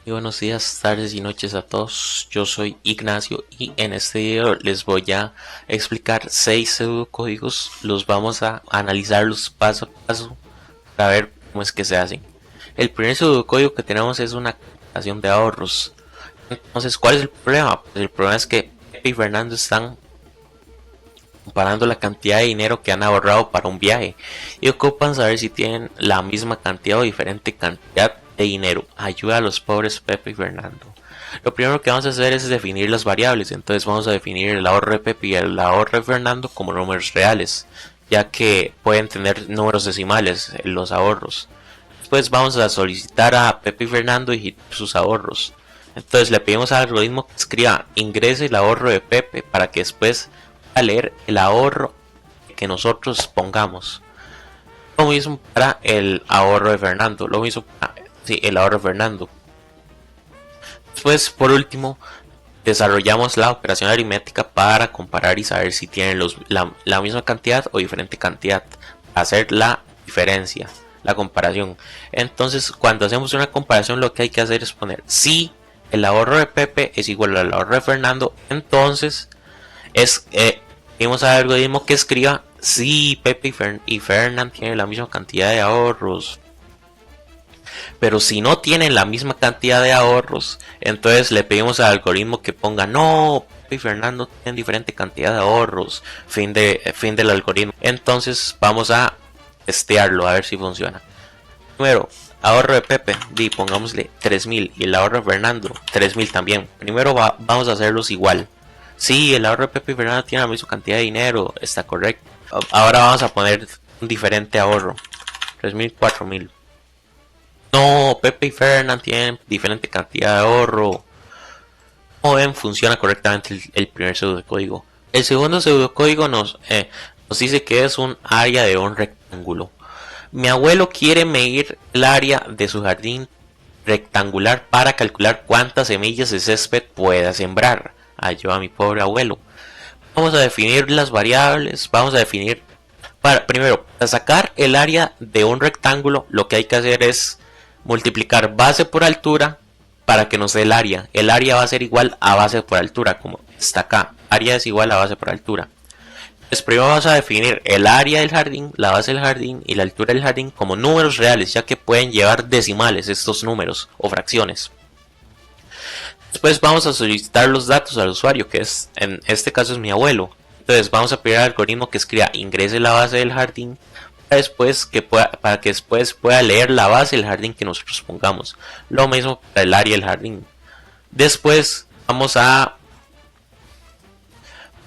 Muy buenos días, tardes y noches a todos. Yo soy Ignacio y en este video les voy a explicar 6 pseudocódigos. Los vamos a analizarlos paso a paso para ver cómo es que se hacen. El primer pseudocódigo que tenemos es una comparación de ahorros. Entonces, ¿cuál es el problema? Pues el problema es que Pepe y Fernando están comparando la cantidad de dinero que han ahorrado para un viaje y ocupan saber si tienen la misma cantidad o diferente cantidad de dinero. Ayuda a los pobres Pepe y Fernando. Lo primero que vamos a hacer es definir las variables. Entonces vamos a definir el ahorro de Pepe y el ahorro de Fernando como números reales, ya que pueden tener números decimales en los ahorros. Después vamos a solicitar a Pepe y Fernando y sus ahorros. Entonces le pedimos al algoritmo que escriba ingrese el ahorro de Pepe para que después a leer el ahorro que nosotros pongamos. Lo mismo para el ahorro de Fernando. Lo mismo para el ahorro de Fernando. Después, por último, desarrollamos la operación aritmética para comparar y saber si tienen la misma cantidad o diferente cantidad. Para hacer la diferencia, la comparación. Entonces, cuando hacemos una comparación, lo que hay que hacer es poner si el ahorro de Pepe es igual al ahorro de Fernando, entonces vamos al algoritmo que escriba si Pepe y Fernand tienen la misma cantidad de ahorros. Pero si no tienen la misma cantidad de ahorros, entonces le pedimos al algoritmo que ponga no, Pepe y Fernando tienen diferente cantidad de ahorros. Fin del algoritmo. Entonces vamos a testearlo a ver si funciona. Primero, ahorro de Pepe, pongámosle 3000 y el ahorro de Fernando 3000 también. Primero vamos a hacerlos igual. Sí, el ahorro de Pepe y Fernando tiene la misma cantidad de dinero, está correcto. Ahora vamos a poner un diferente ahorro. 3000, 4000. No, Pepe y Fernando tienen diferente cantidad de ahorro. Como ven, funciona correctamente el primer pseudocódigo. El segundo pseudocódigo nos dice que es un área de un rectángulo. Mi abuelo quiere medir el área de su jardín rectangular para calcular cuántas semillas de césped pueda sembrar. Ayuda a mi pobre abuelo. Vamos a definir las variables. Vamos a definir primero, para sacar el área de un rectángulo, lo que hay que hacer es multiplicar base por altura para que nos dé el área. El área va a ser igual a base por altura, como está acá. Área es igual a base por altura. Entonces primero vamos a definir el área del jardín, la base del jardín y la altura del jardín como números reales, ya que pueden llevar decimales estos números o fracciones. Después vamos a solicitar los datos al usuario, que es en este caso es mi abuelo. Entonces vamos a pedir al algoritmo que escriba ingrese la base del jardín para que después pueda leer la base del jardín que nosotros pongamos. Lo mismo para el área del jardín. Después vamos a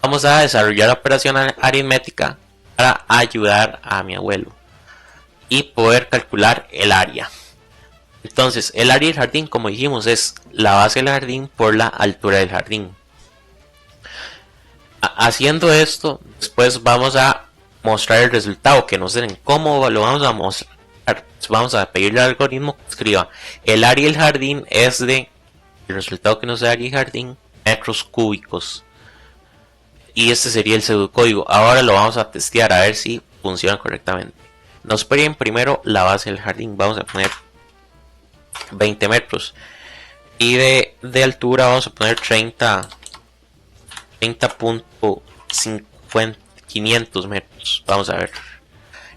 desarrollar la operación aritmética para ayudar a mi abuelo y poder calcular el área. Entonces, el área del jardín, como dijimos, es la base del jardín por la altura del jardín. Haciendo esto, después vamos a mostrar el resultado que nos den. ¿Cómo lo vamos a mostrar? Vamos a pedirle al algoritmo que escriba el área del jardín es de el resultado que nos da el área del jardín metros cúbicos. Y este sería el pseudocódigo. Ahora lo vamos a testear a ver si funciona correctamente. Nos piden primero la base del jardín. Vamos a poner 20 metros. Y de altura vamos a poner 30.500 metros. Vamos a ver.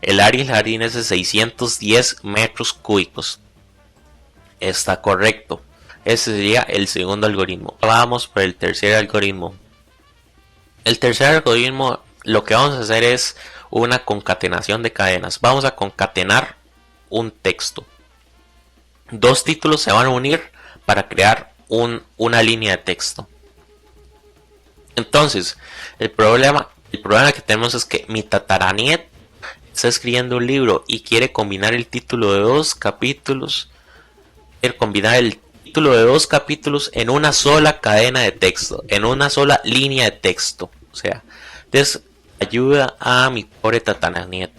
El área del jardín es de 610 metros cúbicos. Está correcto. Ese sería el segundo algoritmo. Vamos por el tercer algoritmo. El tercer algoritmo, lo que vamos a hacer es una concatenación de cadenas. Vamos a concatenar un texto. Dos títulos se van a unir para crear una línea de texto. Entonces, el problema que tenemos es que mi tataraniet está escribiendo un libro y quiere combinar el título de dos capítulos. Quiere combinar el título de dos capítulos en una sola cadena de texto, en una sola línea de texto. O sea, entonces ayuda a mi pobre tataraniet.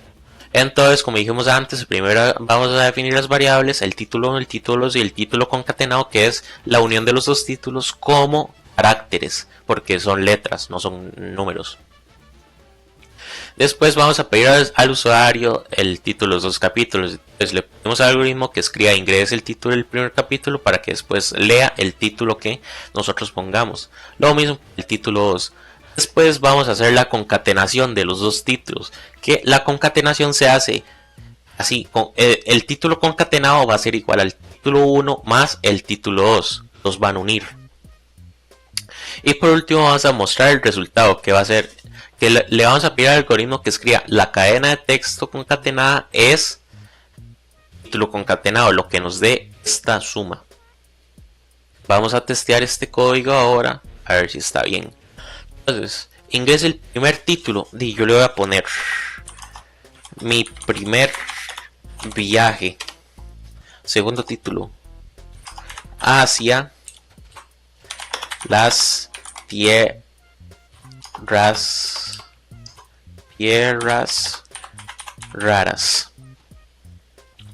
Entonces, como dijimos antes, primero vamos a definir las variables, el título y el título concatenado, que es la unión de los dos títulos como caracteres, porque son letras, no son números. Después vamos a pedir al usuario el título de los dos capítulos. Entonces le pedimos al algoritmo que escriba, ingrese el título del primer capítulo para que después lea el título que nosotros pongamos. Lo mismo el título 2. Después vamos a hacer la concatenación de los dos títulos. Que la concatenación se hace así. El título concatenado va a ser igual al título 1 más el título 2. Los van a unir. Y por último vamos a mostrar el resultado, que va a ser que le vamos a pedir al algoritmo que escriba la cadena de texto concatenada es título concatenado, lo que nos dé esta suma. Vamos a testear este código ahora, a ver si está bien. Entonces, ingrese el primer título y yo le voy a poner mi primer viaje. Segundo título, hacia las tierras raras.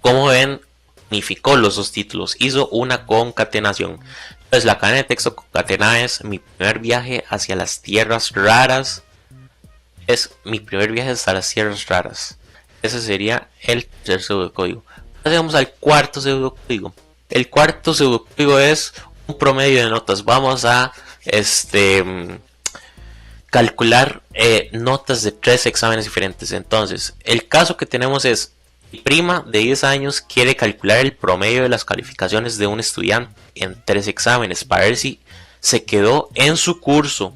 Como ven, unificó los dos títulos, hizo una concatenación. Entonces la cadena de texto concatenada es mi primer viaje hacia las tierras raras. Es mi primer viaje hasta las tierras raras. Ese sería el tercer pseudocódigo. Pasemos al cuarto pseudocódigo. El cuarto pseudocódigo es un promedio de notas. Vamos a calcular notas de 3 exámenes diferentes. Entonces, el caso que tenemos es: mi prima de 10 años quiere calcular el promedio de las calificaciones de un estudiante en 3 exámenes para ver si se quedó en su curso.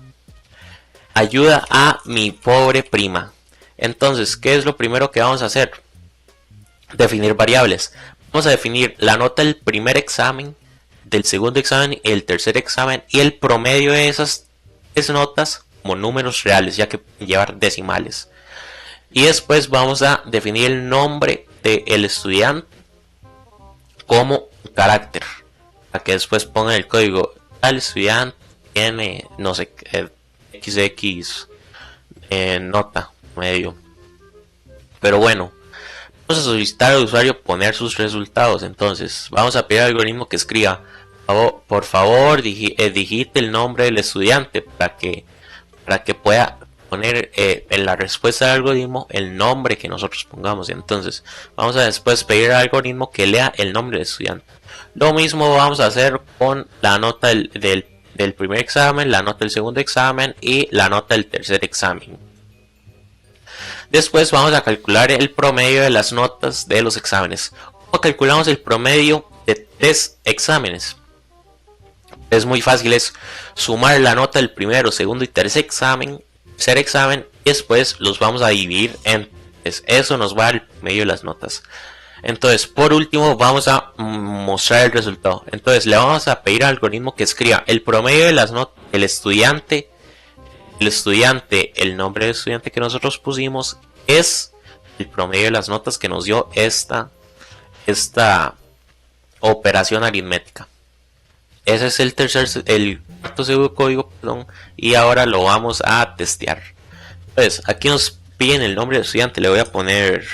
Ayuda a mi pobre prima. Entonces, ¿qué es lo primero que vamos a hacer? Definir variables. Vamos a definir la nota del primer examen, del segundo examen, el tercer examen y el promedio de esas 3 notas como números reales, ya que pueden llevar decimales. Y después vamos a definir el nombre del estudiante como carácter, para que después ponga el código: tal estudiante tiene, no sé, XX nota medio. Pero bueno, vamos a solicitar al usuario poner sus resultados. Entonces vamos a pedir al algoritmo que escriba: por favor digite el nombre del estudiante, para que pueda poner en la respuesta del algoritmo el nombre que nosotros pongamos. Entonces vamos a después pedir al algoritmo que lea el nombre del estudiante. Lo mismo vamos a hacer con la nota del primer examen, la nota del segundo examen y la nota del tercer examen. Después vamos a calcular el promedio de las notas de los exámenes. ¿Cómo calculamos el promedio de 3 exámenes? Es muy fácil, es sumar la nota del primero, segundo y tercer examen, y después los vamos a dividir en 3. Eso nos va a dar el promedio de las notas. Entonces, por último, vamos a mostrar el resultado. Entonces, le vamos a pedir al algoritmo que escriba el promedio de las notas del estudiante. El nombre del estudiante que nosotros pusimos es el promedio de las notas que nos dio esta operación aritmética. Ese es el cuarto pseudocódigo, y ahora lo vamos a testear. Entonces, aquí nos piden el nombre del estudiante, le voy a poner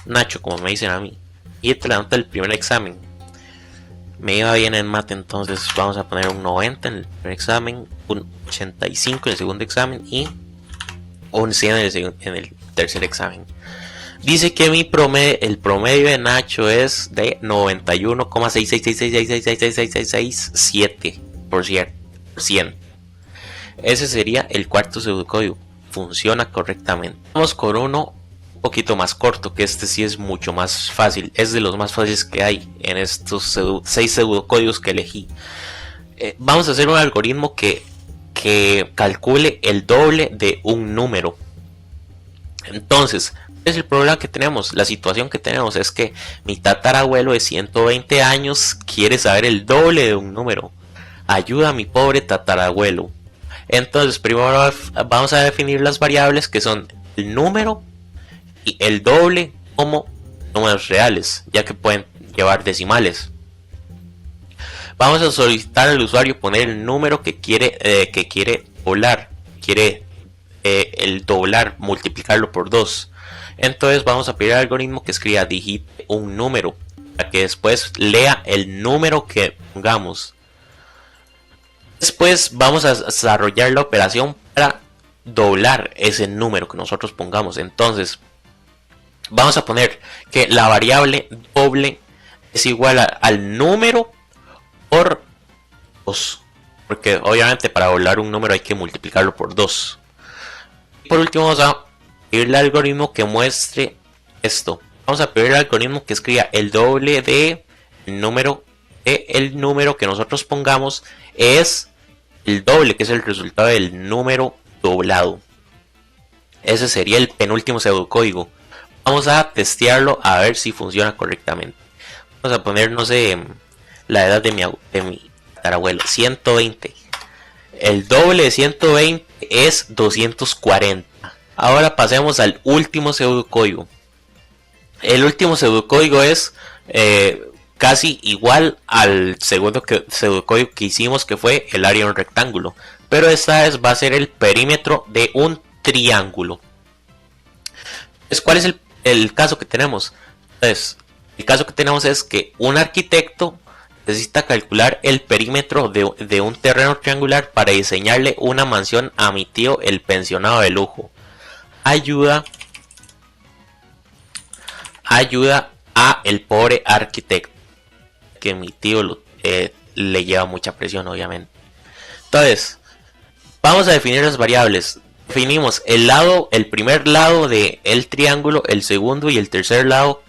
Nacho, como me dicen a mí. Y la nota del primer examen. Me iba bien en mate, entonces vamos a poner un 90 en el primer examen, un 85 en el segundo examen y un 100 en el tercer examen. Dice que el promedio de Nacho es de 91,666666667%. Ese sería el cuarto pseudocódigo. Funciona correctamente. Vamos con uno un poquito más corto, que este sí es mucho más fácil. Es de los más fáciles que hay en estos 6 pseudocódigos que elegí. Vamos a hacer un algoritmo que calcule el doble de un número. Entonces, es el problema que tenemos. La situación que tenemos es que mi tatarabuelo de 120 años quiere saber el doble de un número. Ayuda a mi pobre tatarabuelo. Entonces, primero vamos a definir las variables, que son el número y el doble como números reales, ya que pueden llevar decimales. Vamos a solicitar al usuario poner el número que quiere doblar. Quiere el doblar, multiplicarlo por 2. Entonces vamos a pedir al algoritmo que escriba digite un número, para que después lea el número que pongamos. Después vamos a desarrollar la operación para doblar ese número que nosotros pongamos. Entonces vamos a poner que la variable doble es igual al número por 2, porque obviamente para doblar un número hay que multiplicarlo por 2. Y por último vamos a pedirle al algoritmo que muestre esto. Vamos a pedirle al algoritmo que escriba el doble de el número que nosotros pongamos es el doble, que es el resultado del número doblado. Ese sería el penúltimo pseudocódigo. Vamos a testearlo a ver si funciona correctamente. Vamos a poner, no sé, la edad de mi tatarabuelo, 120. El doble de 120 es 240. Ahora pasemos al último pseudocódigo. El último pseudocódigo es casi igual al segundo pseudocódigo que hicimos, que fue el área de un rectángulo, pero esta vez va a ser el perímetro de un triángulo. Entonces, ¿cuál es el caso que tenemos? Entonces, el caso que tenemos es que un arquitecto necesita calcular el perímetro de un terreno triangular para diseñarle una mansión a mi tío, el pensionado de lujo. Ayuda a el pobre arquitecto, que mi tío le lleva mucha presión, obviamente. Entonces, vamos a definir las variables. Definimos el primer lado del triángulo, el segundo y el tercer lado,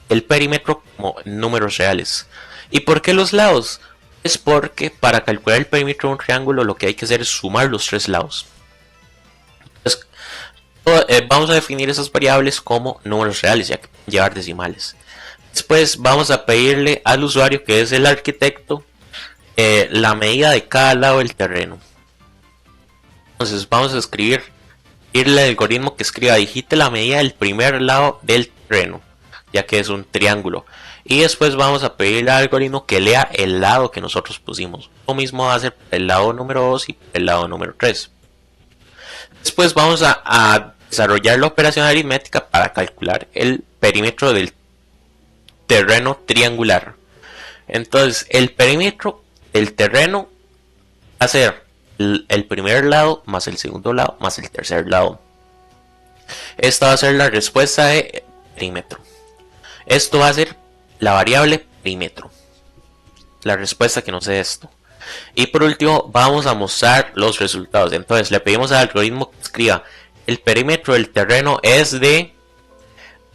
el perímetro, como números reales. ¿Y por qué los lados? Es porque para calcular el perímetro de un triángulo lo que hay que hacer es sumar los tres lados. Entonces, vamos a definir esas variables como números reales, ya que pueden llevar decimales. Después vamos a pedirle al usuario, que es el arquitecto, la medida de cada lado del terreno. Entonces vamos a pedirle al algoritmo que escriba, digite la medida del primer lado del terreno, ya que es un triángulo. Y después vamos a pedirle al algoritmo que lea el lado que nosotros pusimos. Lo mismo va a hacer el lado número 2 y el lado número 3. Después vamos a desarrollar la operación aritmética para calcular el perímetro del terreno triangular. Entonces el perímetro del terreno va a ser el primer lado más el segundo lado más el tercer lado. Esta va a ser la respuesta de perímetro. Esto va a ser la variable perímetro, la respuesta que nos dé esto. Y por último vamos a mostrar los resultados. Entonces le pedimos al algoritmo que escriba el perímetro del terreno es de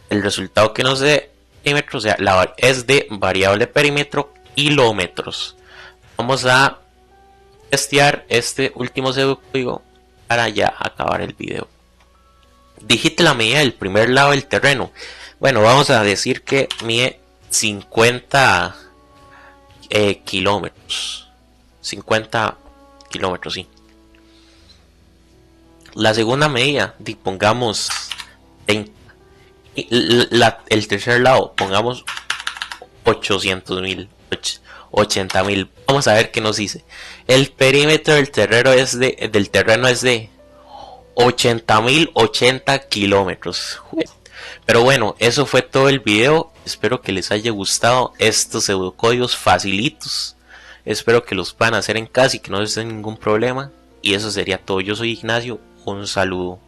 el resultado que nos dé perímetro, o sea, es de variable perímetro kilómetros. Vamos a testear este último pseudocódigo para ya acabar el video. Digite la medida del primer lado del terreno. Bueno, vamos a decir que mide 50 kilómetros. 50 kilómetros, sí. La segunda medida, pongamos 20. Y el tercer lado, pongamos 800.000, 80.000. Vamos a ver qué nos dice. El perímetro del terreno es de 80.080 kilómetros. Pero bueno, eso fue todo el video. Espero que les haya gustado estos pseudocódigos facilitos. Espero que los puedan hacer en casa y que no les den ningún problema. Y eso sería todo. Yo soy Ignacio. Un saludo.